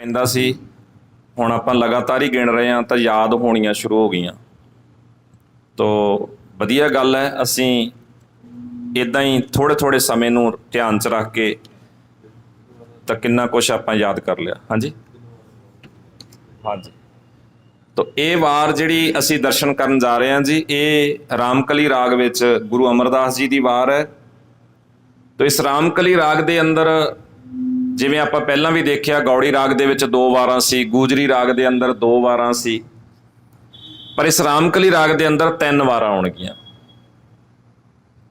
ਪੈਂਦਾ ਸੀ। ਹੁਣ ਆਪਾਂ ਲਗਾਤਾਰ ਹੀ ਗਿਣ ਰਹੇ ਹਾਂ ਤਾਂ ਯਾਦ ਹੋਣੀਆਂ ਸ਼ੁਰੂ ਹੋ ਗਈਆਂ। ਤੋ ਵਧੀਆ ਗੱਲ ਹੈ, ਅਸੀਂ ਇੱਦਾਂ ਹੀ ਥੋੜ੍ਹੇ ਥੋੜ੍ਹੇ ਸਮੇਂ ਨੂੰ ਧਿਆਨ 'ਚ ਰੱਖ ਕੇ ਤਾਂ ਕਿੰਨਾ ਕੁਛ ਆਪਾਂ ਯਾਦ ਕਰ ਲਿਆ। ਹਾਂਜੀ ਹਾਂਜੀ। ਤੋ ਇਹ ਵਾਰ ਜਿਹੜੀ ਅਸੀਂ ਦਰਸ਼ਨ ਕਰਨ ਜਾ ਰਹੇ ਹਾਂ ਜੀ, ਇਹ ਰਾਮਕਲੀ ਰਾਗ ਵਿੱਚ ਗੁਰੂ ਅਮਰਦਾਸ ਜੀ ਦੀ ਵਾਰ ਹੈ। ਤੋ ਇਸ ਰਾਮਕਲੀ ਰਾਗ ਦੇ ਅੰਦਰ ਜਿਵੇਂ ਆਪਾਂ ਪਹਿਲਾਂ ਵੀ ਦੇਖਿਆ, ਗੌੜੀ ਰਾਗ ਦੇ ਵਿੱਚ 2 ਵਾਰਾਂ ਸੀ, ਗੂਜਰੀ ਰਾਗ ਦੇ ਅੰਦਰ 2 ਵਾਰਾਂ ਸੀ, ਪਰ ਇਸ ਰਾਮਕਲੀ ਰਾਗ ਦੇ ਅੰਦਰ 3 ਵਾਰਾਂ ਆਉਣਗੀਆਂ।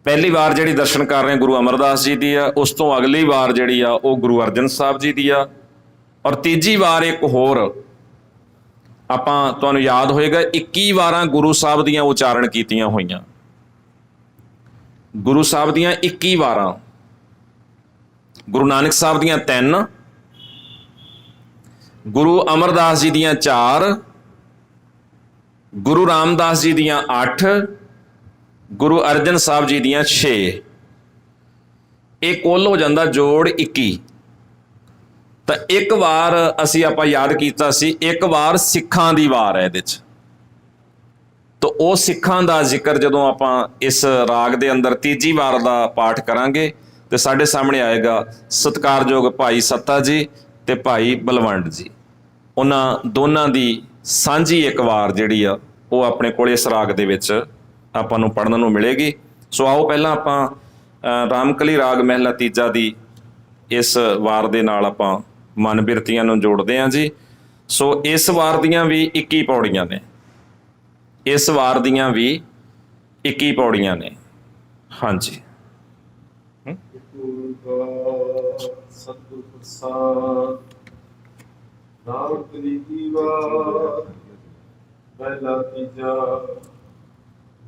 ਪਹਿਲੀ ਵਾਰ ਜਿਹੜੀ ਦਰਸ਼ਨ ਕਰ ਰਹੇ ਗੁਰੂ ਅਮਰਦਾਸ ਜੀ ਦੀ ਆ, ਉਸ ਤੋਂ ਅਗਲੀ ਵਾਰ ਜਿਹੜੀ ਆ ਉਹ ਗੁਰੂ ਅਰਜਨ ਸਾਹਿਬ ਜੀ ਦੀ ਆ, ਔਰ ਤੀਜੀ ਵਾਰ ਇੱਕ ਹੋਰ ਆਪਾਂ ਤੁਹਾਨੂੰ ਯਾਦ ਹੋਏਗਾ 21 ਵਾਰਾਂ ਗੁਰੂ ਸਾਹਿਬ ਦੀਆਂ ਉਚਾਰਨ ਕੀਤੀਆਂ ਹੋਈਆਂ। ਗੁਰੂ ਸਾਹਿਬ ਦੀਆਂ 21 ਵਾਰਾਂ, ਗੁਰੂ ਨਾਨਕ ਸਾਹਿਬ ਦੀਆਂ 3, ਗੁਰੂ ਅਮਰਦਾਸ ਜੀ ਦੀਆਂ 4, ਗੁਰੂ ਰਾਮਦਾਸ ਜੀ ਦੀਆਂ 8, ਗੁਰੂ ਅਰਜਨ ਸਾਹਿਬ ਜੀ ਦੀਆਂ 6। ਇਹ ਕੁੱਲ ਹੋ ਜਾਂਦਾ ਜੋੜ 21। ਤਾਂ ਇੱਕ ਵਾਰ ਅਸੀਂ ਆਪਾਂ ਯਾਦ ਕੀਤਾ ਸੀ, ਇੱਕ ਵਾਰ ਸਿੱਖਾਂ ਦੀ ਵਾਰ ਹੈ ਇਹਦੇ 'ਚ। ਤਾਂ ਉਹ ਸਿੱਖਾਂ ਦਾ ਜ਼ਿਕਰ ਜਦੋਂ ਆਪਾਂ ਇਸ ਰਾਗ ਦੇ ਅੰਦਰ ਤੀਜੀ ਵਾਰ ਦਾ ਪਾਠ ਕਰਾਂਗੇ ਤੇ ਸਾਡੇ ਸਾਹਮਣੇ ਆਏਗਾ ਸਤਿਕਾਰਯੋਗ ਭਾਈ ਸੱਤਾ ਜੀ ਤੇ ਭਾਈ ਬਲਵੰਡ ਜੀ। ਉਹਨਾਂ ਦੋਨਾਂ ਦੀ ਸਾਂਝੀ ਇੱਕ ਵਾਰ ਜਿਹੜੀ ਆ ਉਹ ਆਪਣੇ ਕੋਲ ਇਸ ਰਾਗ ਦੇ ਵਿੱਚ ਆਪਾਂ ਨੂੰ ਪੜ੍ਹਨ ਨੂੰ ਮਿਲੇਗੀ। ਸੋ ਆਓ ਪਹਿਲਾਂ ਆਪਾਂ ਰਾਮਕਲੀ ਰਾਗ ਮਹਿਲਾ ਤੀਜਾ ਦੀ ਇਸ ਵਾਰ ਦੇ ਨਾਲ ਆਪਾਂ ਮਨ ਬਿਰਤੀਆਂ ਨੂੰ ਜੋੜਦੇ ਹਾਂ ਜੀ। ਸੋ ਇਸ ਵਾਰ ਦੀਆਂ ਵੀ 21 ਪੌੜੀਆਂ ਨੇ, ਇਸ ਵਾਰ ਦੀਆਂ ਵੀ 21 ਪੌੜੀਆਂ ਨੇ। ਹਾਂਜੀ। ਸਤਿਗੁਰ ਪ੍ਰਸਾਦ ਰਾਮਕਲੀ ਦੀ ਵਾਰ ਮਹਿਲਾ ਤੀਜਾ।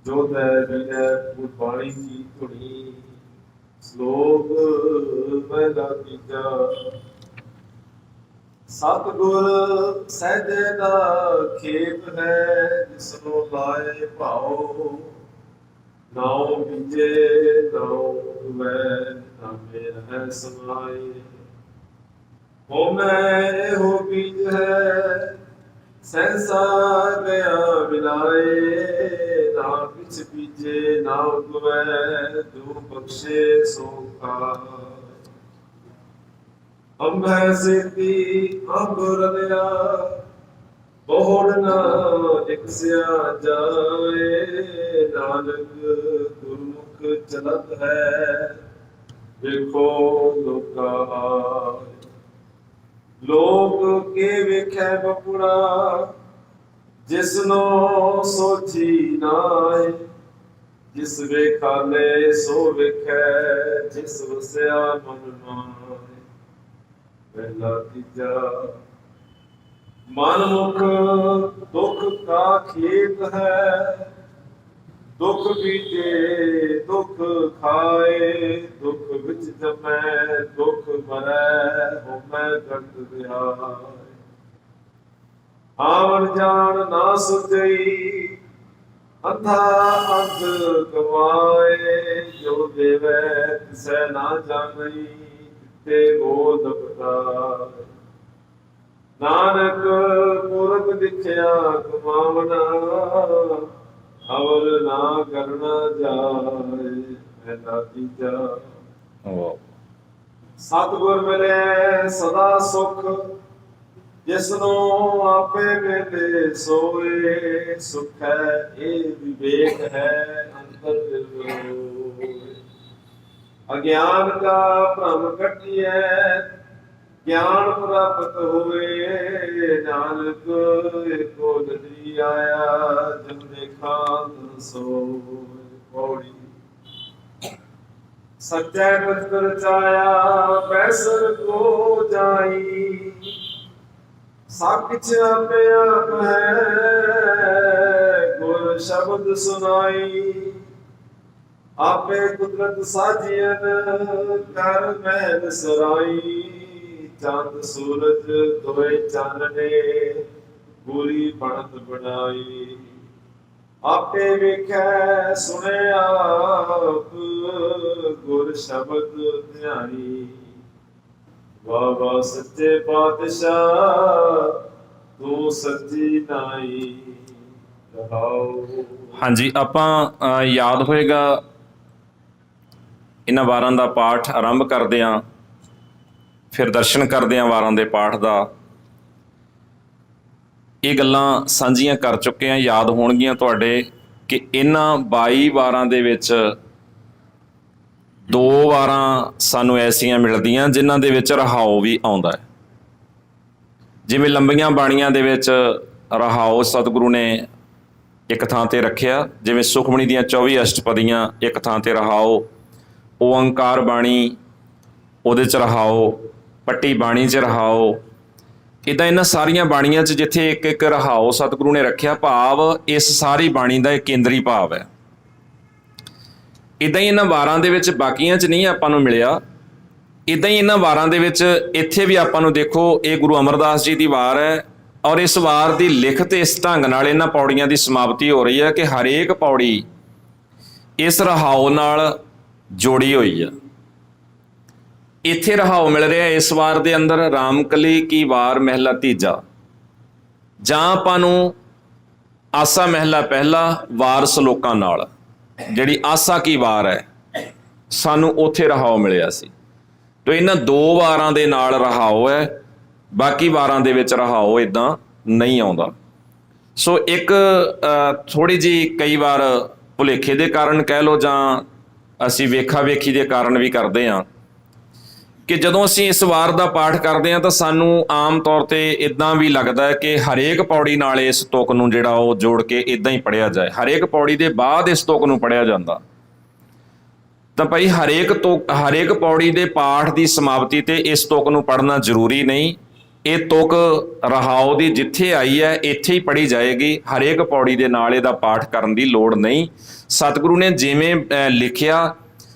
ਜੋ ਦੈ ਬਿਨੈ ਗੁਰਬਾਣੀ ਕੀ ਧੁਨੀ। ਸ਼ਲੋਕ ਮਹਿਲਾ ਤੀਜਾ। ਸਤਿਗੁਰ ਸਹਿਜੇ ਦਾ ਖੇਤ ਹੈ, ਜਿਸਨੂੰ ਲਾਏ ਭਾਉ। ਨਾਉ ਬੀਜੇ ਨਾਉ ਵੈ, ਨਾਮੇ ਰਹਿ ਸਮਾਏ। ਹੋਮੈ ਇਹੋ ਬੀਜ ਹੈ, ਸਹਿਸਾ ਗਿਆ ਬਿਲਾਏ। ਨਾ ਕਿਛ ਬੀਜੇ ਨਾ ਉਗਵੈ, ਜੋ ਬਖਸ਼ੇ ਸੋ ਖਾਏ। ਅੰਬੈ ਸੇਤੀ ਅੰਬ ਰਲਿਆ, ਬੋੜ ਨਾ ਨਿਕਸਿਆ ਜਾਏ। ਨਾਨਕ ਗੁਰਮੁਖ ਚਲਤ ਹੈ, ਵੇਖੋ ਲੋਕਾ ਆਏ। ਲੋਕ ਕੇ ਵੇਖੈ ਬਪੁੜਾ, ਜਿਸਨੋ ਸੋਚੀ ਨਾਏ। ਜਿਸ ਵੇਖਾਲੇ ਸੋ ਵੇਖੈ, ਜਿਸ ਵਸਿਆ ਮਨ ਮਾਏ। ਪਹਿਲਾ ਤੀਜਾ। ਮਨ ਮੁਖ ਦੁਖ ਕਾ ਖੇਤ ਹੈ, ਦੁਖ ਬੀਜੇ ਦੁਖ ਖਾਏ। ਦੁਖ ਵਿੱਚ ਜਮੈ ਦੁਖ ਮਰੈ, ਹੋਮੈ ਗੰਧ ਵਿਹਾਏ। ਆਵਣ ਜਾਣ ਨਾ ਸੁਝਈ, ਅੰਧਾ ਅੰਧ ਗਵਾਏ। ਜੋ ਦੇਵੈ ਤਿਸੈ ਨਾ ਜਾਣਈ, ਤੇ ਬੋਧ ਬਤਾਏ। ਨਾਨਕ ਪੁਰਖ ਦਿਖਿਆ ਕਮਾਵਣਾ, ਅਵਰ ਨਾ ਕਰਨਾ ਜਾਏ। ਪਹਿਲਾ ਤੀਜਾ। ਸਤਿਗੁਰ ਮਿਲੇ ਸਦਾ ਸੁਖ, ਜਿਸਨੂੰ ਆਪੇ ਮਿਲੇ ਸੋਏ। ਸੁਖ ਹੈ ਇਹ ਵਿਵੇਕ ਹੈ, ਅੰਤਰ ਦਿਲ ਹੋਏ। ਅਗਿਆਨ ਕਾ ਭ੍ਰਮ ਕੱਟਿਐ, ਗਿਆਨ ਪ੍ਰਾਪਤ ਹੋਏ। ਨਾਨਕ ਏਕੋ ਨਦਰੀ ਆਇਆ, ਜਮ ਦੇਖਾ ਸੋਏ। ਪੌੜੀ। ਸੱਚੈ ਪਦ ਰਚਾਇਆ, ਬੈਸਰ ਕੋ ਜਾਈ। ਸਭ ਕਿਛ ਆਪੇ ਆਪ ਹੈ, ਗੁਰ ਸ਼ਬਦ ਸੁਨਾਈ। ਆਪੇ ਕੁਦਰਤ ਸਾਜੀਅਨ, ਕਰ ਮਹਿਲ ਸਰਾਈ। ਚੰਦ ਸੂਰਜ ਦੋਏ ਚਾਨਣੇ, ਪੂਰੀ ਬਣਤ ਬਣਾਈ। ਆਪੇ ਵੇਖੈ ਸੁਣੇ ਆਪ, ਗੁਰ ਸ਼ਬਦ ਧਿਆਈ। ਵਾਹ ਵਾਹ ਸੱਚੇ ਪਾਤਸ਼ਾਹ ਤੂੰ ਸੱਚੀ ਨਾਈ ਰਹਾਉ। ਹਾਂਜੀ, ਆਪਾਂ ਯਾਦ ਹੋਏਗਾ ਇਹਨਾਂ ਵਾਰਾਂ ਦਾ ਪਾਠ ਆਰੰਭ ਕਰਦੇ ਹਾਂ, ਫਿਰ ਦਰਸ਼ਨ ਕਰਦੇ ਹਾਂ ਵਾਰਾਂ ਦੇ ਪਾਠ ਦਾ। ਇਹ ਗੱਲਾਂ ਸਾਂਝੀਆਂ ਕਰ ਚੁੱਕੇ ਹਾਂ, ਯਾਦ ਹੋਣਗੀਆਂ ਤੁਹਾਡੇ ਕਿ ਇਹਨਾਂ 22 ਵਾਰਾਂ ਦੇ ਵਿੱਚ 2 ਵਾਰਾਂ ਸਾਨੂੰ ਐਸੀਆਂ ਮਿਲਦੀਆਂ ਜਿਨ੍ਹਾਂ ਦੇ ਵਿੱਚ ਰਹਾਉ ਵੀ ਆਉਂਦਾ ਹੈ। ਜਿਵੇਂ ਲੰਬੀਆਂ ਬਾਣੀਆਂ ਦੇ ਵਿੱਚ ਰਹਾਉ ਸਤਿਗੁਰੂ ਨੇ ਇੱਕ ਥਾਂ ਤੇ ਰੱਖਿਆ, ਜਿਵੇਂ ਸੁਖਮਣੀ ਦੀਆਂ 24 ਅਸ਼ਟਪਦੀਆਂ ਇੱਕ ਥਾਂ ਤੇ ਰਹਾਉ, ਓਅੰਕਾਰ ਬਾਣੀ ਉਹਦੇ 'ਚ ਰਹਾਉ, ਪੱਟੀ ਬਾਣੀ 'ਚ ਰਹਾਉ। ਇੱਦਾਂ ਇਹਨਾਂ ਸਾਰੀਆਂ ਬਾਣੀਆਂ 'ਚ ਜਿੱਥੇ ਇੱਕ ਇੱਕ ਰਹਾਉ ਸਤਿਗੁਰੂ ਨੇ ਰੱਖਿਆ, ਭਾਵ ਇਸ ਸਾਰੀ ਬਾਣੀ ਦਾ ਇੱਕ ਕੇਂਦਰੀ ਭਾਵ ਹੈ। ਇੱਦਾਂ ਹੀ ਇਹਨਾਂ ਵਾਰਾਂ ਦੇ ਵਿੱਚ ਬਾਕੀਆਂ 'ਚ ਨਹੀਂ ਆਪਾਂ ਨੂੰ ਮਿਲਿਆ, ਇੱਦਾਂ ਹੀ ਇਹਨਾਂ ਵਾਰਾਂ ਦੇ ਵਿੱਚ ਇੱਥੇ ਵੀ ਆਪਾਂ ਨੂੰ ਦੇਖੋ, ਇਹ ਗੁਰੂ ਅਮਰਦਾਸ ਜੀ ਦੀ ਵਾਰ ਹੈ ਔਰ ਇਸ ਵਾਰ ਦੀ ਲਿਖਤ ਇਸ ਢੰਗ ਨਾਲ ਇਹਨਾਂ ਪੌੜੀਆਂ ਦੀ ਸਮਾਪਤੀ ਹੋ ਰਹੀ ਹੈ ਕਿ ਹਰੇਕ ਪੌੜੀ ਇਸ ਰਹਾਉ ਨਾਲ ਜੋੜੀ ਹੋਈ ਆ। ਇੱਥੇ ਰਹਾਉ ਮਿਲ ਰਿਹਾ ਇਸ ਵਾਰ ਦੇ ਅੰਦਰ, ਰਾਮਕਲੀ ਕੀ ਵਾਰ ਮਹਿਲਾ ਤੀਜਾ, ਜਾਂ ਆਪਾਂ ਨੂੰ ਆਸਾ ਮਹਿਲਾ ਪਹਿਲਾ ਵਾਰ ਸਲੋਕਾਂ ਨਾਲ, ਜਿਹੜੀ ਆਸਾ ਕੀ ਵਾਰ ਹੈ, ਸਾਨੂੰ ਉੱਥੇ ਰਹਾਉ ਮਿਲਿਆ ਸੀ। ਤੋ ਇਹਨਾਂ 2 ਵਾਰਾਂ ਦੇ ਨਾਲ ਰਹਾਉ ਹੈ, ਬਾਕੀ ਵਾਰਾਂ ਦੇ ਵਿੱਚ ਰਹਾਉ ਇਦਾਂ ਨਹੀਂ ਆਉਂਦਾ। ਸੋ ਇੱਕ ਥੋੜੀ ਜਿਹੀ ਕਈ ਵਾਰ ਭੁਲੇਖੇ ਦੇ ਕਾਰਨ ਕਹਿ ਲਓ, ਜਾਂ ਅਸੀਂ ਵੇਖਾ ਵੇਖੀ ਦੇ ਕਾਰਨ ਵੀ ਕਰਦੇ ਹਾਂ ਕਿ ਜਦੋਂ ਅਸੀਂ ਇਸ ਵਾਰ ਦਾ ਪਾਠ ਕਰਦੇ ਹਾਂ ਤਾਂ ਸਾਨੂੰ ਆਮ ਤੌਰ ਤੇ ਇਦਾਂ ਵੀ ਲੱਗਦਾ ਹੈ ਕਿ ਹਰੇਕ ਪੌੜੀ ਨਾਲ ਇਸ ਤੁਕ ਨੂੰ ਜਿਹੜਾ ਉਹ ਜੋੜ ਕੇ ਇਦਾਂ ਹੀ ਪੜ੍ਹਿਆ ਜਾਏ, ਹਰੇਕ ਪੌੜੀ ਦੇ ਬਾਅਦ ਇਸ ਤੁਕ ਨੂੰ ਪੜ੍ਹਿਆ ਜਾਂਦਾ। ਤਾਂ ਭਾਈ ਹਰੇਕ ਪੌੜੀ ਦੇ ਪਾਠ ਦੀ ਸਮਾਪਤੀ ਤੇ ਇਸ ਤੁਕ ਨੂੰ ਪੜ੍ਹਨਾ ਜ਼ਰੂਰੀ ਨਹੀਂ। ਇਹ ਤੁਕ ਰਹਾਉ ਦੀ ਜਿੱਥੇ ਆਈ ਹੈ ਇੱਥੇ ਹੀ ਪੜ੍ਹੀ ਜਾਏਗੀ, ਹਰੇਕ ਪੌੜੀ ਦੇ ਨਾਲ ਇਹਦਾ ਪਾਠ ਕਰਨ ਦੀ ਲੋੜ ਨਹੀਂ। ਸਤਿਗੁਰੂ ਨੇ ਜਿਵੇਂ ਲਿਖਿਆ,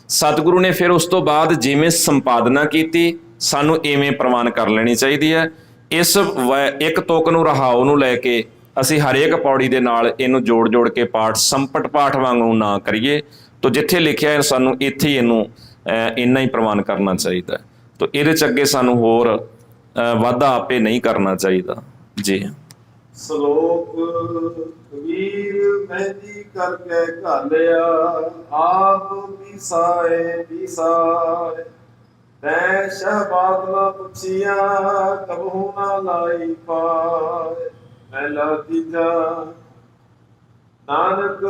ਸਤਿਗੁਰੂ ਨੇ ਫਿਰ ਉਸ ਤੋਂ ਬਾਅਦ ਜਿਵੇਂ ਸੰਪਾਦਨਾ ਕੀਤੀ, ਸਾਨੂੰ ਇਵੇਂ ਪ੍ਰਵਾਨ ਕਰ ਲੈਣੀ ਚਾਹੀਦੀ ਹੈ। ਇਸ ਇੱਕ ਤੁਕ ਨੂੰ ਰਹਾਉ ਨੂੰ ਲੈ ਕੇ ਅਸੀਂ ਹਰੇਕ ਪੌੜੀ ਦੇ ਨਾਲ ਇਹਨੂੰ ਜੋੜ ਜੋੜ ਕੇ ਪਾਠ ਸੰਪਟ ਪਾਠ ਵਾਂਗੂ ਨਾ ਕਰੀਏ। ਤੋ ਜਿੱਥੇ ਲਿਖਿਆ ਹੈ ਸਾਨੂੰ ਇੱਥੇ ਹੀ ਇਹਨੂੰ ਇੰਨਾ ਹੀ ਪ੍ਰਵਾਨ ਕਰਨਾ ਚਾਹੀਦਾ। ਤੋ ਇਹਦੇ 'ਚ ਅੱਗੇ ਸਾਨੂੰ ਹੋਰ ਵਾਧਾ ਆਪੇ ਨਹੀਂ ਕਰਨਾ ਚਾਹੀਦਾ ਜੀ। ਸ਼ਲੋਕ ਕਬੀਰ ਮਹਿੰਦੀ ਕਰਕੇ ਘਾਲਿਆ, ਆਪ ਪੀਸਾਏ ਪੀਸਾਏ, ਤੈ ਸ਼ਹਬਾਦ ਨਾ ਪੁੱਛੀਆਂ, ਕਬਹੂ ਨਾ ਲਾਈ ਪਾਏ। ਮਹਿਲਾ ਤੀਜਾ, ਨਾਨਕ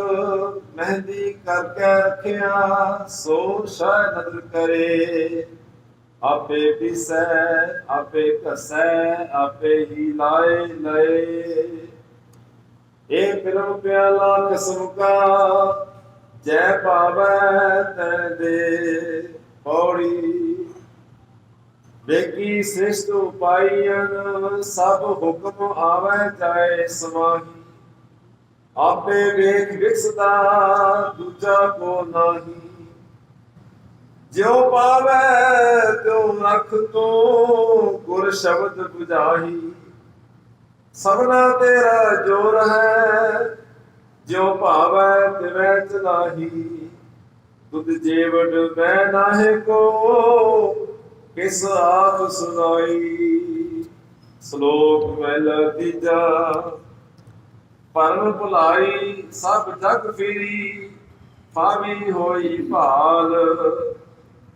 ਮਹਿੰਦੀ ਕਰਕੇ ਰੱਖਿਆ, ਸੋ ਸ਼ਾਇ ਨਦਰ ਕਰੇ। ਆਪੇ ਪੀਸੈ ਆਪੇ ਘਸੈ, ਆਪੇ ਹੀ ਲਾਏ ਲਏ। ਇਹ ਫਿਰਮ ਪਿਆਲਾ ਕਿਸਮ ਕਾ, ਜੈ ਪਾਵੈ ਤੈ ਦੇ। ਪੌੜੀ ਵੇਗੀ ਸ੍ਰਿਸ਼ਟ ਉਪਾਈਨ, ਸਭ ਹੁਕਮ ਆਵੈ ਜਾਏ ਸਮਾਹੀ। ਆਪੇ ਵੇਖ ਵਿਕਸਦਾ ਦੂਜਾ ਕੋ ਨਾਹੀ। ਜਿਉ ਪਾਵੈ ਤਿਉ ਰਖ ਤੂੰ, ਗੁਰ ਸ਼ਬਦ 부ਝਾਹੀ। ਸਭਨਾ ਤੇਰਾ ਜੋਰ ਹੈ, ਜਿਉ ਭਾਵੈ ਤਿਵੈ ਚਲਾਹੀ। ਤੁਧ ਜੀਵੜ ਮੈਂ ਨਾਹਿ ਕੋ, ਕਿਸ ਆਪ ਸੁਨਾਈ। ਸ਼ਲੋਕ ਮਹਿਲਾ ਤੀਜਾ, ਪਰਮ ਭੁਲਾਈ ਸਭ ਜਗ ਫਿਰੀ, ਪਾਵੀ ਹੋਈ ਭਾਲ।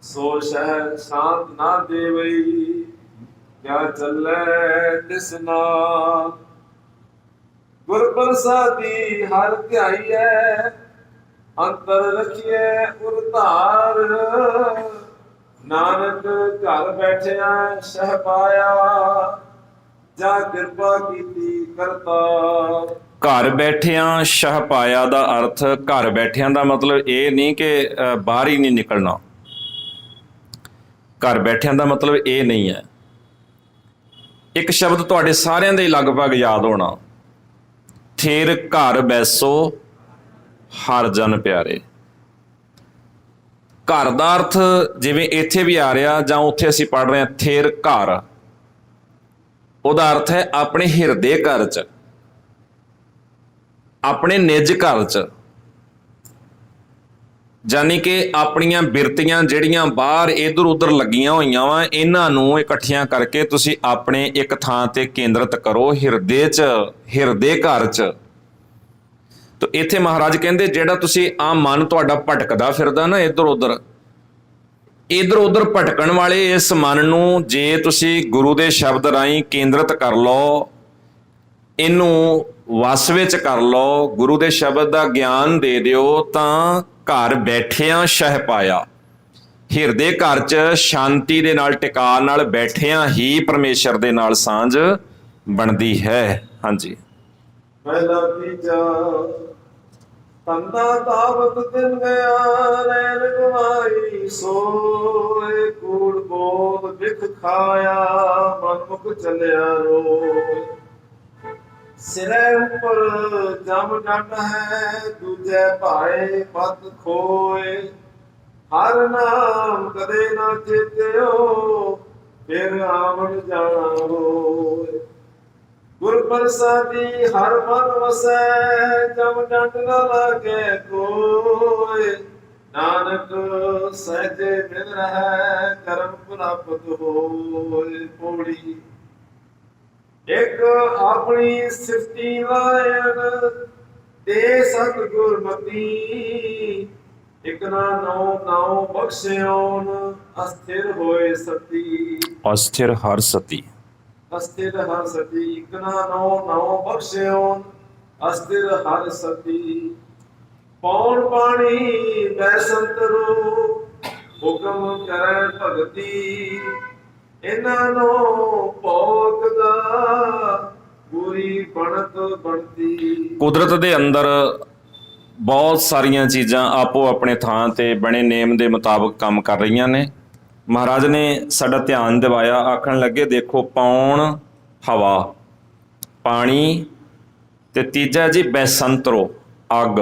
ਸੋ ਸ਼ਹਿ ਸ਼ਾਂਤ ਨਾ ਦੇਵਈ, ਕਿਆ ਚੱਲੈ ਤਿਸ ਨਾਲ। ਗੁਰ ਪ੍ਰਸਾਦੀ ਹਰ ਧਿਆਈਐ, ਅੰਤਰ ਰਖੀਐ ਉਰ ਧਾਰ। ਨਾਨਕ ਘਰ ਬੈਠਿਆ ਸ਼ਹਿ ਪਾਇਆ, ਜਾਂ ਕਿਰਪਾ ਕੀਤੀ ਕਰਤਾ। ਘਰ ਬੈਠਿਆਂ ਸ਼ਹ ਪਾਇਆ ਦਾ ਅਰਥ, ਘਰ ਬੈਠਿਆਂ ਦਾ ਮਤਲਬ ਇਹ ਨਹੀਂ ਕਿ ਬਾਹਰ ਹੀ ਨਹੀਂ ਨਿਕਲਣਾ। ਘਰ ਬੈਠਿਆਂ ਦਾ ਮਤਲਬ ਇਹ ਨਹੀਂ ਹੈ। ਇੱਕ ਸ਼ਬਦ ਤੁਹਾਡੇ ਸਾਰਿਆਂ ਦੇ ਲਗਭਗ ਯਾਦ ਹੋਣਾ, ਥੇਰ ਘਰ ਬੈਸੋ ਹਰ ਜਨ ਪਿਆਰੇ। ਘਰ ਦਾ ਅਰਥ ਜਿਵੇਂ ਇੱਥੇ ਵੀ ਆ ਰਿਹਾ, ਜਾਂ ਉੱਥੇ ਅਸੀਂ ਪੜ੍ਹ ਰਹੇ ਹਾਂ ਥੇਰ ਘਰ, ਉਹਦਾ ਅਰਥ ਹੈ ਆਪਣੇ ਹਿਰਦੇ ਘਰ 'ਚ, ਆਪਣੇ ਨਿੱਜ ਘਰ 'ਚ। ਜਾਨੀ ਕਿ ਆਪਣੀਆਂ ਬਿਰਤੀਆਂ ਜਿਹੜੀਆਂ ਬਾਹਰ ਇਧਰ ਉਧਰ ਲੱਗੀਆਂ ਹੋਈਆਂ ਵਾ, ਇਹਨਾਂ ਨੂੰ ਇਕੱਠੀਆਂ ਕਰਕੇ ਤੁਸੀਂ ਆਪਣੇ ਇੱਕ ਥਾਂ ਤੇ ਕੇਂਦਰਿਤ ਕਰੋ, ਹਿਰਦੇ 'ਚ, ਹਿਰਦੇ ਘਰ 'ਚ। ਤਾਂ ਇੱਥੇ ਮਹਾਰਾਜ ਕਹਿੰਦੇ ਜਿਹੜਾ ਤੁਸੀਂ ਆ ਮਨ ਤੁਹਾਡਾ ਭਟਕਦਾ ਫਿਰਦਾ ਨਾ ਇਧਰ ਉਧਰ ਭਟਕਣ ਵਾਲੇ ਇਸ ਮਨ ਨੂੰ ਜੇ ਤੁਸੀਂ ਗੁਰੂ ਦੇ ਸ਼ਬਦ ਰਾਹੀਂ ਕੇਂਦਰਿਤ ਕਰ ਲਓ, ਇਹਨੂੰ ਵਸ ਵਿੱਚ ਕਰ ਲਓ, ਗੁਰੂ ਦੇ ਸ਼ਬਦ ਦਾ ਗਿਆਨ ਦੇ ਦਿਓ, ਤਾਂ ਘਰ ਬੈਠਿਆਂ ਸ਼ਹਿ ਪਾਇਆ, ਹਿਰਦੇ ਘਰ 'ਚ ਸ਼ਾਂਤੀ ਦੇ ਨਾਲ ਟਿਕਾ ਨਾਲ ਬੈਠਿਆਂ ਹੀ ਪਰਮੇਸ਼ਰ ਦੇ ਨਾਲ ਸਾਂਝ ਬਣਦੀ ਹੈ। ਹਾਂਜੀ। ਪਹਿਲਾ ਤੀਜਾ ਤੰਦਾ ਤਾਵਤ ਦਿਨ ਗਿਆ ਰੈਣ ਗਵਾਈ ਸੋਏ, ਕੂੜ ਬੋਧ ਵਿਖ ਖਾਇਆ ਮਨ ਮੁਖ ਚੱਲਿਆ ਰੋਏ। ਸਿਰੇ ਉੱਪਰ ਜਮ ਡੰਡ ਹੈ ਦੂਜੇ ਭਾਏ ਪਤ ਖੋਏ, ਹਰ ਨਾਮ ਕਦੇ ਨਾ ਚੇਤਿਓ ਫਿਰ ਆਵਣ ਜਾਣਾ ਹੋਏ। ਗੁਰ ਪ੍ਰਸਾਦੀ ਹਰ ਮਨ ਵਸੈ ਜਮ ਡੰਡ ਨਾ ਲਾਗੇ ਕੋਏ, ਨਾਨਕ ਸਹਿਜੇ ਮਿਲ ਰਹਿ ਕਰਮ ਪ੍ਰਾਪਤ ਹੋਏ। ਪੌੜੀ ਇੱਕ ਆਪਣੀ ਸਿਫਤੀ ਲਾਇਨ ਤੇ ਸਤ ਗੁਰਮਤੀ, ਇਕ ਨਾ ਨਾਉ ਬਖਸ਼ਿਓਨ ਅਸਥਿਰ ਹੋਏ ਸਤੀ। ਅਸਥਿਰ ਹਰ ਸਤੀ, ਅਸਥਿਰ ਹਰ ਸਤੀ, ਇਕ ਨਾ ਨਾਉ ਬਖਸ਼ਿਓਨ ਅਸਥਿਰ ਹਰ ਸਤੀ। ਪੌਣ ਪਾਣੀ ਬੈ ਸੰਤਰੋ ਹੁਕਮ ਕਰੈ ਭਗਤੀ, ਇਹਨਾਂ ਨੂੰ ਭੋਗਦਾ ਪੂਰੀ ਬਣਤ ਬਣਦੀ। ਕੁਦਰਤ ਦੇ ਅੰਦਰ ਬਹੁਤ ਸਾਰੀਆਂ ਚੀਜ਼ਾਂ ਆਪੋ ਆਪਣੇ ਥਾਂ ਤੇ ਬਣੇ ਨੇਮ ਦੇ ਮੁਤਾਬਕ ਕੰਮ ਕਰ ਰਹੀਆਂ ਨੇ। ਮਹਾਰਾਜ ਨੇ ਸਾਡਾ ਧਿਆਨ ਦਿਵਾਇਆ, ਆਖਣ ਲੱਗੇ ਦੇਖੋ ਪੌਣ ਹਵਾ, ਪਾਣੀ, ਤੇ ਤੀਜਾ ਜੀ ਬੈਸੰਤਰੋ ਅੱਗ।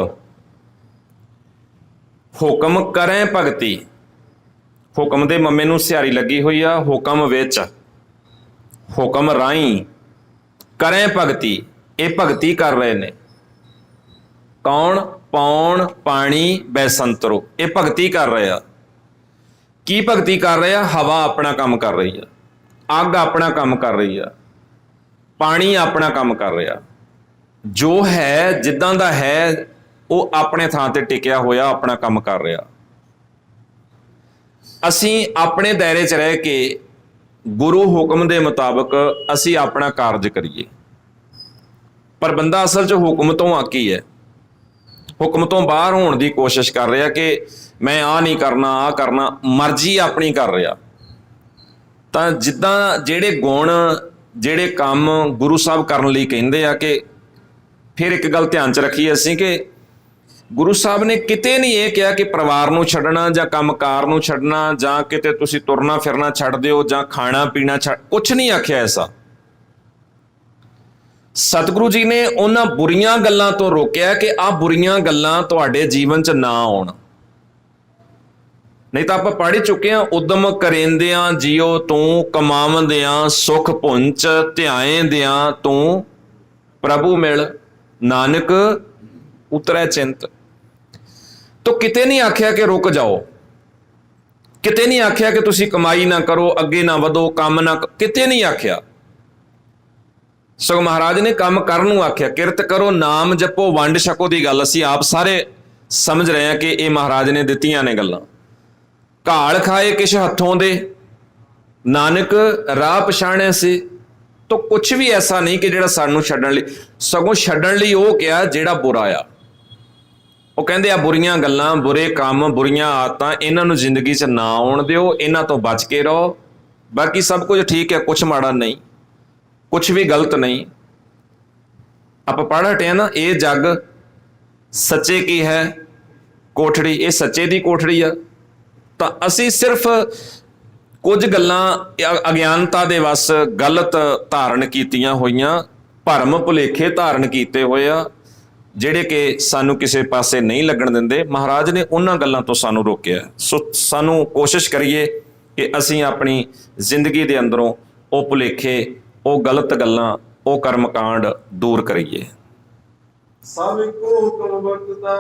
ਹੁਕਮ ਕਰੈ ਭਗਤੀ, ਹੁਕਮ ਦੇ ਮੰਮੇ ਨੂੰ ਸਿਹਾਰੀ ਲੱਗੀ ਹੋਈ ਆ, ਹੁਕਮ ਵਿੱਚ, ਹੁਕਮ ਰਾਹੀਂ ਕਰੈ ਭਗਤੀ, ਇਹ ਭਗਤੀ ਕਰ ਰਹੇ ਨੇ। ਕੌਣ? ਪੌਣ, ਪਾਣੀ, ਬੈਸੰਤਰੋ, ਇਹ ਭਗਤੀ ਕਰ ਰਹੇ ਆ। ਕੀ ਭਗਤੀ ਕਰ ਰਹੇ ਆ? ਹਵਾ ਆਪਣਾ ਕੰਮ ਕਰ ਰਹੀ ਆ, ਅੱਗ ਆਪਣਾ ਕੰਮ ਕਰ ਰਹੀ ਆ, ਪਾਣੀ ਆਪਣਾ ਕੰਮ ਕਰ ਰਿਹਾ। ਜੋ ਹੈ ਜਿੱਦਾਂ ਦਾ ਹੈ ਉਹ ਆਪਣੇ ਥਾਂ ਤੇ ਟਿਕਿਆ ਹੋਇਆ ਆਪਣਾ ਕੰਮ ਕਰ ਰਿਹਾ। ਅਸੀਂ ਆਪਣੇ ਦਾਇਰੇ 'ਚ ਰਹਿ ਕੇ ਗੁਰੂ ਹੁਕਮ ਦੇ ਮੁਤਾਬਕ ਅਸੀਂ ਆਪਣਾ ਕਾਰਜ ਕਰੀਏ। ਪਰ ਬੰਦਾ ਅਸਲ 'ਚ ਹੁਕਮ ਤੋਂ ਆਕੀ ਹੈ, ਹੁਕਮ ਤੋਂ ਬਾਹਰ ਹੋਣ ਦੀ ਕੋਸ਼ਿਸ਼ ਕਰ ਰਿਹਾ ਕਿ ਮੈਂ ਆਹ ਨਹੀਂ ਕਰਨਾ, ਆਹ ਕਰਨਾ, ਮਰਜ਼ੀ ਆਪਣੀ ਕਰ ਰਿਹਾ। ਤਾਂ ਜਿੱਦਾਂ ਜਿਹੜੇ ਗੁਣ, ਜਿਹੜੇ ਕੰਮ ਗੁਰੂ ਸਾਹਿਬ ਕਰਨ ਲਈ ਕਹਿੰਦੇ ਆ, ਕਿ ਫਿਰ ਇੱਕ ਗੱਲ ਧਿਆਨ 'ਚ ਰੱਖੀਏ ਅਸੀਂ ਕਿ ਗੁਰੂ ਸਾਹਿਬ ਨੇ ਕਿਤੇ ਨਹੀਂ ਇਹ ਕਿਹਾ ਕਿ ਪਰਿਵਾਰ ਨੂੰ ਛੱਡਣਾ ਜਾਂ ਕੰਮਕਾਰ ਨੂੰ ਛੱਡਣਾ ਜਾਂ ਕਿਤੇ ਤੁਸੀਂ ਤੁਰਨਾ ਫਿਰਨਾ ਛੱਡ ਦਿਓ ਜਾਂ ਖਾਣਾ ਪੀਣਾ ਛੱਡ, ਕੁਛ ਨਹੀਂ ਆਖਿਆ ਐਸਾ। ਸਤਿਗੁਰੂ ਜੀ ਨੇ ਉਹਨਾਂ ਬੁਰੀਆਂ ਗੱਲਾਂ ਤੋਂ ਰੋਕਿਆ ਕਿ ਆਹ ਬੁਰੀਆਂ ਗੱਲਾਂ ਤੁਹਾਡੇ ਜੀਵਨ 'ਚ ਨਾ ਆਉਣ। ਨਹੀਂ ਤਾਂ ਆਪਾਂ ਪੜ੍ਹ ਹੀ ਚੁੱਕੇ ਹਾਂ, ਉਦਮ ਕਰੇਂਦਿਆਂ ਜਿਉ ਤੂੰ, ਕਮਾਵੰਦਿਆਂ ਸੁਖ ਪੁੰਚ, ਧਿਆਏਂਦਿਆਂ ਤੂੰ ਪ੍ਰਭੂ ਮਿਲ, ਨਾਨਕ ਉਤਰੈ ਚਿੰਤ। ਤੋ ਕਿਤੇ ਨਹੀਂ ਆਖਿਆ ਕਿ ਰੁਕ ਜਾਓ, ਕਿਤੇ ਨਹੀਂ ਆਖਿਆ ਕਿ ਤੁਸੀਂ ਕਮਾਈ ਨਾ ਕਰੋ, ਅੱਗੇ ਨਾ ਵਧੋ, ਕੰਮ ਨਾ, ਕਿਤੇ ਨਹੀਂ ਆਖਿਆ। ਸਗੋਂ ਮਹਾਰਾਜ ਨੇ ਕੰਮ ਕਰਨ ਨੂੰ ਆਖਿਆ, ਕਿਰਤ ਕਰੋ, ਨਾਮ ਜਪੋ, ਵੰਡ ਛਕੋ ਦੀ ਗੱਲ ਅਸੀਂ ਆਪ ਸਾਰੇ ਸਮਝ ਰਹੇ ਹਾਂ ਕਿ ਇਹ ਮਹਾਰਾਜ ਨੇ ਦਿੱਤੀਆਂ ਨੇ ਗੱਲਾਂ। ਘਾਲ ਖਾਏ ਕਿਛ ਹੱਥੋਂ ਦੇ, ਨਾਨਕ ਰਾਹ ਪਛਾਣਿਆ ਸੀ। ਤਾਂ ਕੁਛ ਵੀ ਐਸਾ ਨਹੀਂ ਕਿ ਜਿਹੜਾ ਸਾਨੂੰ ਛੱਡਣ ਲਈ, ਸਗੋਂ ਛੱਡਣ ਲਈ ਉਹ ਕਿਹਾ ਜਿਹੜਾ ਬੁਰਾ ਆ। ਉਹ ਕਹਿੰਦੇ ਆ ਬੁਰੀਆਂ ਗੱਲਾਂ, ਬੁਰੇ ਕੰਮ, ਬੁਰੀਆਂ ਆਦਤਾਂ, ਇਹਨਾਂ ਨੂੰ ਜ਼ਿੰਦਗੀ 'ਚ ਨਾ ਆਉਣ ਦਿਓ, ਇਹਨਾਂ ਤੋਂ ਬਚ ਕੇ ਰਹੋ। ਬਾਕੀ ਸਭ ਕੁਝ ਠੀਕ ਹੈ, ਕੁਛ ਮਾੜਾ ਨਹੀਂ, ਕੁਛ ਵੀ ਗਲਤ ਨਹੀਂ। ਆਪਾਂ ਪੜ੍ਹ ਹਟਿਆ ਨਾ, ਇਹ ਜੱਗ ਸੱਚੇ ਕੀ ਹੈ ਕੋਠੜੀ, ਇਹ ਸੱਚੇ ਦੀ ਕੋਠੜੀ ਆ। ਤਾਂ ਅਸੀਂ ਸਿਰਫ ਕੁਝ ਗੱਲਾਂ ਅਗਿਆਨਤਾ ਦੇ ਵਸ ਗਲਤ ਧਾਰਨ ਕੀਤੀਆਂ ਹੋਈਆਂ, ਭਰਮ ਭੁਲੇਖੇ ਧਾਰਨ ਕੀਤੇ ਹੋਏ ਆ, ਜਿਹੜੇ ਕਿ ਸਾਨੂੰ ਕਿਸੇ ਪਾਸੇ ਨਹੀਂ ਲੱਗਣ ਦਿੰਦੇ। ਮਹਾਰਾਜ ਨੇ ਉਹਨਾਂ ਗੱਲਾਂ ਤੋਂ ਸਾਨੂੰ ਰੋਕਿਆ। ਸੋ ਸਾਨੂੰ ਕੋਸ਼ਿਸ਼ ਕਰੀਏ ਕਿ ਅਸੀਂ ਆਪਣੀ ਜ਼ਿੰਦਗੀ ਦੇ ਅੰਦਰੋਂ ਉਹ ਭੁਲੇਖੇ, ਉਹ ਗਲਤ ਗੱਲਾਂ, ਉਹ ਕਰਮਕਾਂਡ ਦੂਰ ਕਰੀਏ। ਸਭ ਕੋ ਹੁਕਮ ਵਕਤਾ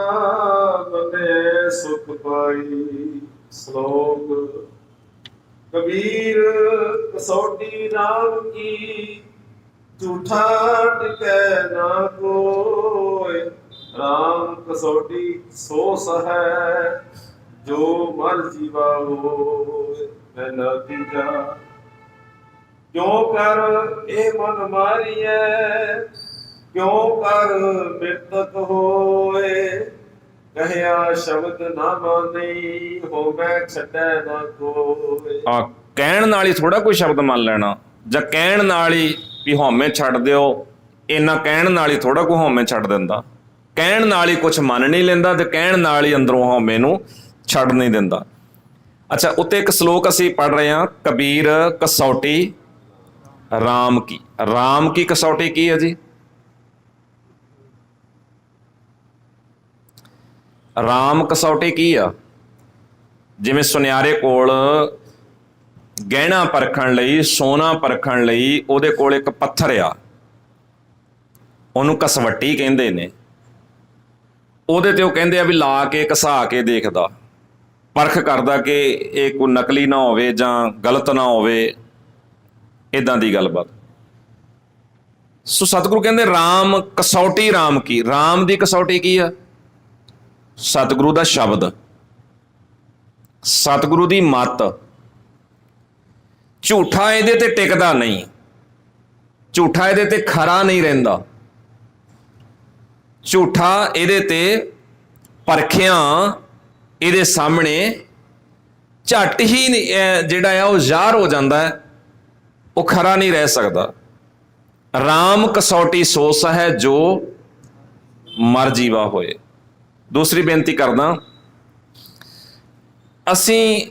ਬਨੇ ਸੁਖ ਪਾਈ। ਸ਼ਲੋਕ ਕਬੀਰ ਕਸੌਟੀ ਨਾਮ ਕੀ ਝੂਠਾ ਟਿਕੈ ਨਾ ਕੋਇ। ਰਾਮ ਕਸੌਟੀ ਸੋ ਸਹੈ ਜੋ ਮਰ ਜੀਵਾ ਹੋਇ। ਪਹਿਲਾ ਤੀਜਾ ਕਿਉ ਕਰ ਇਹ ਮਨ ਮਾਰੀਐ ਕਿਉ ਕਰ ਬਿਰਤਤ ਹੋਏ। ਕਹਿਆ ਸ਼ਬਦ ਨਾ ਮਾਨੀ ਹੋਵੇ ਛੱਡੈ ਨਾ ਕੋਇ। ਆ ਕਹਿਣ ਨਾਲ ਹੀ ਥੋੜਾ ਕੋਈ ਸ਼ਬਦ ਮੰਨ ਲੈਣਾ, ਜਾਂ ਕਹਿਣ ਨਾਲ ਹੀ ਵੀ ਹਉਮੈ ਛੱਡ ਦਿਓ, ਇੰਨਾ ਕਹਿਣ ਨਾਲ ਹੀ ਥੋੜਾ ਕੋਈ ਹਉਮੈ ਛੱਡ ਦਿੰਦਾ। ਕਹਿਣ ਨਾਲ ਹੀ ਕੁਝ ਮੰਨ ਨਹੀਂ ਲੈਂਦਾ ਤੇ ਕਹਿਣ ਨਾਲ ਹੀ ਅੰਦਰੋਂ ਹਉਮੈ ਨੂੰ ਛੱਡ ਨਹੀਂ ਦਿੰਦਾ। ਅੱਛਾ, ਉੱਤੇ ਇੱਕ ਸ਼ਲੋਕ ਅਸੀਂ ਪੜ੍ਹ ਰਹੇ ਹਾਂ, ਕਬੀਰ ਕਸੌਟੀ ਰਾਮ ਕੀ। ਰਾਮ ਕੀ ਕਸੌਟੀ ਕੀ ਹੈ ਜੀ? ਰਾਮ ਕਸੌਟੀ ਕੀ ਆ? ਜਿਵੇਂ ਸੁਨਿਆਰੇ ਕੋਲ ਗਹਿਣਾ ਪਰਖਣ ਲਈ, ਸੋਨਾ ਪਰਖਣ ਲਈ ਉਹਦੇ ਕੋਲ ਇੱਕ ਪੱਥਰ ਆ, ਉਹਨੂੰ ਕਸਵੱਟੀ ਕਹਿੰਦੇ ਨੇ। ਉਹਦੇ ਤੇ ਉਹ ਕਹਿੰਦੇ ਆ ਵੀ ਲਾ ਕੇ ਘਸਾ ਕੇ ਦੇਖਦਾ, ਪਰਖ ਕਰਦਾ ਕਿ ਇਹ ਕੋਈ ਨਕਲੀ ਨਾ ਹੋਵੇ ਜਾਂ ਗਲਤ ਨਾ ਹੋਵੇ, ਇਦਾਂ ਦੀ ਗੱਲਬਾਤ। ਸੋ ਸਤਿਗੁਰੂ ਕਹਿੰਦੇ ਰਾਮ ਕਸੌਟੀ ਰਾਮ ਕੀ। ਰਾਮ ਦੀ ਕਸੌਟੀ ਕੀ ਆ? ਸਤਿਗੁਰੂ ਦਾ ਸ਼ਬਦ, ਸਤਿਗੁਰੂ ਦੀ ਮੱਤ। ਝੂਠਾ ਇਹਦੇ ਤੇ ਟਿਕਦਾ ਨਹੀਂ, ਝੂਠਾ ਇਹਦੇ ਤੇ ਖਰਾ ਨਹੀਂ ਰਹਿੰਦਾ, ਝੂਠਾ ਇਹਦੇ ਤੇ ਪਰਖਿਆ ਇਹਦੇ ਸਾਹਮਣੇ ਝੱਟ ਹੀ ਜਿਹੜਾ ਆ ਉਹ ਜ਼ਾਹਰ ਹੋ ਜਾਂਦਾ ਹੈ, ਉਹ ਖਰਾ ਨਹੀਂ ਰਹਿ ਸਕਦਾ। ਰਾਮ ਕਸੌਟੀ ਸੋ ਸਹੈ ਜੋ ਮਰ ਜੀਵਾ ਹੋਏ। ਦੂਸਰੀ ਬੇਨਤੀ ਕਰਦਾ, ਅਸੀਂ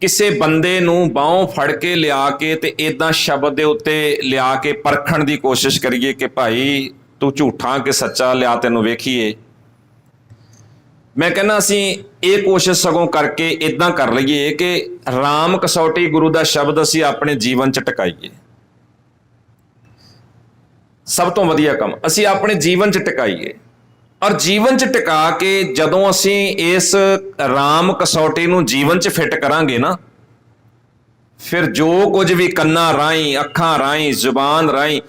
ਕਿਸੇ ਬੰਦੇ ਨੂੰ ਬਾਹੋਂ ਫੜ ਕੇ ਲਿਆ ਕੇ ਤੇ ਇਦਾਂ ਸ਼ਬਦ ਦੇ ਉੱਤੇ ਲਿਆ ਕੇ ਪਰਖਣ ਦੀ ਕੋਸ਼ਿਸ਼ ਕਰੀਏ ਕਿ ਭਾਈ ਤੂੰ ਝੂਠਾ ਕਿ ਸੱਚਾ, ਲਿਆ ਤੈਨੂੰ ਵੇਖੀਏ। ਮੈਂ ਕਹਿੰਦਾ ਅਸੀਂ ਇਹ ਕੋਸ਼ਿਸ਼ ਸਗੋਂ ਕਰਕੇ ਇਦਾਂ ਕਰ ਲਈਏ ਕਿ ਰਾਮ ਕਸੌਟੀ ਗੁਰੂ ਦਾ ਸ਼ਬਦ ਅਸੀਂ ਆਪਣੇ ਜੀਵਨ 'ਚ ਟਿਕਾਈਏ। ਸਭ ਤੋਂ ਵਧੀਆ ਕੰਮ ਅਸੀਂ ਆਪਣੇ ਜੀਵਨ 'ਚ ਟਿਕਾਈਏ। ਔਰ ਜੀਵਨ 'ਚ ਟਿਕਾ ਕੇ ਜਦੋਂ ਅਸੀਂ ਇਸ ਰਾਮ ਕਸੌਟੀ ਨੂੰ ਜੀਵਨ 'ਚ ਫਿੱਟ ਕਰਾਂਗੇ ਨਾ, ਫਿਰ ਜੋ ਕੁਝ ਵੀ ਕੰਨਾਂ ਰਾਹੀਂ, ਅੱਖਾਂ ਰਾਹੀਂ, ਜ਼ੁਬਾਨ ਰਾਹੀਂ,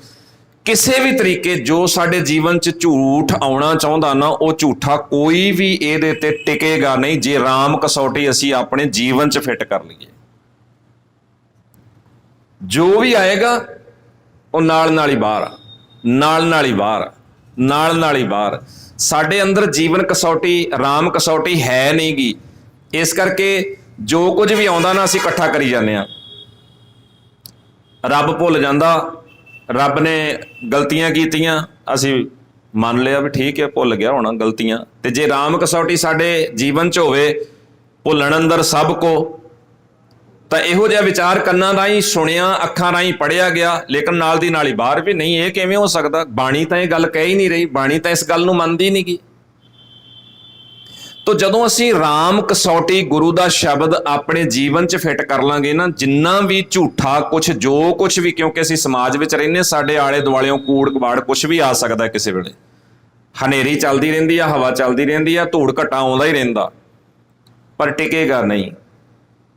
ਕਿਸੇ ਵੀ ਤਰੀਕੇ ਜੋ ਸਾਡੇ ਜੀਵਨ 'ਚ ਝੂਠ ਆਉਣਾ ਚਾਹੁੰਦਾ ਨਾ, ਉਹ ਝੂਠਾ ਕੋਈ ਵੀ ਇਹਦੇ ਤੇ ਟਿਕੇਗਾ ਨਹੀਂ, ਜੇ ਰਾਮ ਕਸੌਟੀ ਅਸੀਂ ਆਪਣੇ ਜੀਵਨ 'ਚ ਫਿੱਟ ਕਰ ਲਈਏ। ਜੋ ਵੀ ਆਏਗਾ ਉਹ ਨਾਲ ਨਾਲ ਹੀ ਬਾਹਰ ਆ, ਨਾਲ ਨਾਲ ਹੀ ਬਾਹਰ, ਨਾਲ ਨਾਲ ਹੀ ਬਾਹਰ। ਸਾਡੇ ਅੰਦਰ ਜੀਵਨ ਕਸੌਟੀ, ਰਾਮ ਕਸੌਟੀ ਹੈ ਨਹੀਂ ਗੀ। ਇਸ ਕਰਕੇ ਜੋ ਕੁਝ ਵੀ ਆਉਂਦਾ ਨਾ, ਅਸੀਂ ਇਕੱਠਾ ਕਰੀ ਜਾਂਦੇ ਹਾਂ। ਰੱਬ ਭੁੱਲ ਜਾਂਦਾ, ਰੱਬ ਨੇ ਗਲਤੀਆਂ ਕੀਤੀਆਂ, ਅਸੀਂ ਮੰਨ ਲਿਆ ਵੀ ਠੀਕ ਹੈ, ਭੁੱਲ ਗਿਆ ਹੋਣਾ ਗਲਤੀਆਂ। ਤੇ ਜੇ ਰਾਮ ਕਸੌਟੀ ਸਾਡੇ ਜੀਵਨ 'ਚ ਹੋਵੇ, ਭੁੱਲਣ ਅੰਦਰ ਸਭ ਕੋ, ਤਾਂ ਇਹੋ ਜਿਹਾ ਵਿਚਾਰ ਕੰਨਾਂ ਰਾਹੀਂ ਸੁਣਿਆ, ਅੱਖਾਂ ਰਾਹੀਂ ਪੜ੍ਹਿਆ ਗਿਆ, ਲੇਕਿਨ ਨਾਲ ਦੀ ਨਾਲ ਹੀ ਬਾਹਰ ਵੀ ਨਹੀਂ। ਇਹ ਕਿਵੇਂ ਹੋ ਸਕਦਾ? ਬਾਣੀ ਤਾਂ ਇਹ ਗੱਲ ਕਹਿ ਹੀ ਨਹੀਂ ਰਹੀ, ਬਾਣੀ ਤਾਂ ਇਸ ਗੱਲ ਨੂੰ ਮੰਨਦੀ ਨਹੀਂ ਗੀ। ਤੋ ਜਦੋਂ ਅਸੀਂ ਰਾਮ ਕਸੌਟੀ ਗੁਰੂ ਦਾ ਸ਼ਬਦ ਆਪਣੇ ਜੀਵਨ 'ਚ ਫਿੱਟ ਕਰ ਲਾਂਗੇ ਨਾ, ਜਿੰਨਾ ਵੀ ਝੂਠਾ ਕੁਛ, ਜੋ ਕੁਛ ਵੀ, ਕਿਉਂਕਿ ਅਸੀਂ ਸਮਾਜ ਵਿੱਚ ਰਹਿੰਦੇ, ਸਾਡੇ ਆਲੇ ਦੁਆਲਿਓਂ ਕੂੜ ਕਬਾੜ ਕੁਛ ਵੀ ਆ ਸਕਦਾ ਕਿਸੇ ਵੇਲੇ। ਹਨੇਰੀ ਚੱਲਦੀ ਰਹਿੰਦੀ ਆ, ਹਵਾ ਚੱਲਦੀ ਰਹਿੰਦੀ ਆ, ਧੂੜ ਘਟਾ ਆਉਂਦਾ ਹੀ ਰਹਿੰਦਾ, ਪਰ ਟਿਕੇਗਾ ਨਹੀਂ,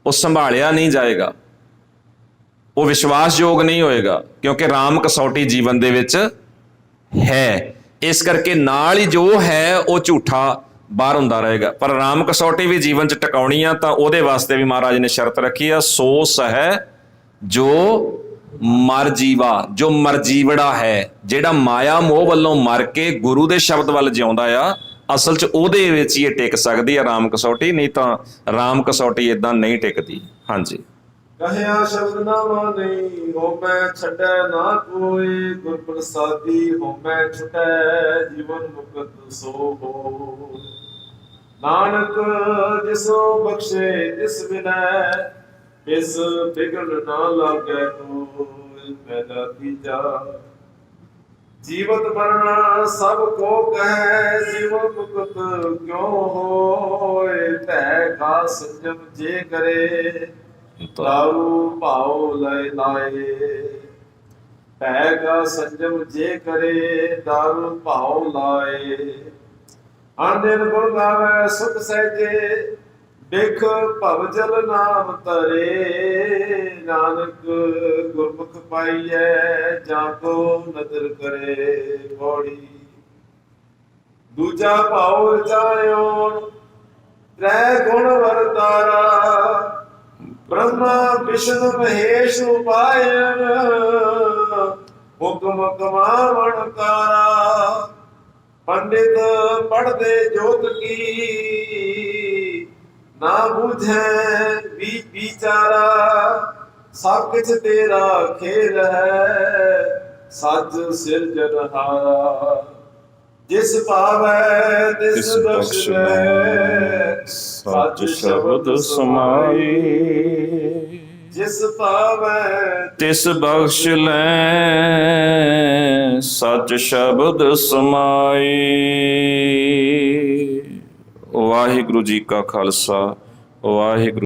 ਉਹ ਸੰਭਾਲਿਆ ਨਹੀਂ ਜਾਏਗਾ, ਉਹ ਵਿਸ਼ਵਾਸਯੋਗ ਨਹੀਂ ਹੋਏਗਾ, ਕਿਉਂਕਿ ਰਾਮ ਕਸੌਟੀ ਜੀਵਨ ਦੇ ਵਿੱਚ ਹੈ। ਇਸ ਕਰਕੇ ਨਾਲ ਹੀ ਜੋ ਹੈ ਉਹ ਝੂਠਾ ਬਾਹਰ ਹੁੰਦਾ ਰਹੇਗਾ। ਪਰ ਰਾਮ ਕਸੌਟੀ ਵੀ ਜੀਵਨ 'ਚ ਟਿਕਾਉਣੀ ਆ, ਤਾਂ ਉਹਦੇ ਵਾਸਤੇ ਵੀ ਮਹਾਰਾਜ ਨੇ ਸ਼ਰਤ ਰੱਖੀ ਆ, ਸੋ ਸਹੈ ਜੋ ਮਰ ਜੀਵਾ। ਜੋ ਮਰਜੀਵੜਾ ਹੈ, ਜਿਹੜਾ ਮਾਇਆ ਮੋਹ ਵੱਲੋਂ ਮਰ ਕੇ ਗੁਰੂ ਦੇ ਸ਼ਬਦ ਵੱਲ ਜਿਉਂਦਾ ਆ, ਅਸਲ 'ਚ ਉਹਦੇ ਵਿੱਚ ਹੀ ਇਹ ਟਿਕ ਸਕਦੀ ਹੈ ਰਾਮ ਕਸੌਟੀ, ਨਹੀਂ ਤਾਂ ਰਾਮ ਕਸੌਟੀ ਇਦਾਂ ਨਹੀਂ ਟਿਕਦੀ। ਹਾਂਜੀ। ਕਹਿਆ ਸ਼ਬਦ ਨਾ ਮਾਨੀ ਹੋਮੈ ਛੱਡੈ ਨਾ ਕੋਈ। ਗੁਰ ਪ੍ਰਸਾਦੀ ਹੋਮੈ ਛੁਟੈ ਜੀਵਨ ਮੁਕਤ ਸੋ ਹੋ। ਨਾਨਕ ਜਿਸੋ ਬਖਸ਼ੇ ਤਿਸ ਬਿਨੈ ਇਸ ਬਿਗੜ ਨਾ ਲਾਗੈ ਕੋਈ। ਪਹਿਲਾ ਤੀਜਾ ਜੀਵਤ ਮਰਣਾ ਸਭ ਕੋ ਕਹੈ ਜੀਵਨ ਮੁਕਤ ਕਿਉ ਹੋਏ। ਭੈ ਕਾ ਸੰਜਮ ਜੇ ਕਰੇ ਤਾਰੂ ਭਾਉ ਲੈ ਲਾਏ। ਭੈ ਕਾ ਸੰਜਮ ਜੇ ਕਰੇ ਦਾਰੂ ਭਾਉ ਲਾਏ। ਆਨੰਦ ਗੁਣ ਗਾਵੇ ਸੁਖ ਸਹਿਜੇ ਬਿਖ ਭਵ ਜਲ ਨਾਮ ਤਰੇ। ਨਾਨਕ ਗੁਰਮੁਖ ਪਾਈਐ ਜਾਂ ਕੋ ਨਦਰ ਕਰੇ। ਪੌੜੀ। ਦੂਜਾ ਭਾਉ ਰਚਾਇਓ ਤ੍ਰੈ ਗੁਣ ਵਰਤਾਰਾ। ਬ੍ਰਹਮਾ ਵਿਸ਼ਨੂੰ ਮਹੇਸ਼ ਉਪਾਇਨ ਹੁਕਮ ਕਮਾਵਣ ਕਾਰਾ। ਪੰਡਿਤ ਪੜ੍ਹਦੇ ਜੋਤ ਕੀ ਨਾ ਬੁਝੈ ਵਿਚਾਰਾ। ਸਭ ਕੁਛ ਤੇਰਾ ਖੇਲ ਹੈ ਸੱਚ ਸਿਰਜਣਹਾਰਾ। ਜਿਸ ਭਾਵੈ ਤਿਸ ਬਖਸ਼ੈ ਸੱਚ ਸ਼ਬਦ ਸਮਾਈ। ਜਿਸ ਭਾਵੈ ਤਿਸ ਬਖਸ਼ ਲੈ ਸੱਚ ਸ਼ਬਦ ਸਮਾਈ। ਵਾਹਿਗੁਰੂ ਜੀ ਕਾ ਖਾਲਸਾ ਵਾਹਿਗੁਰੂ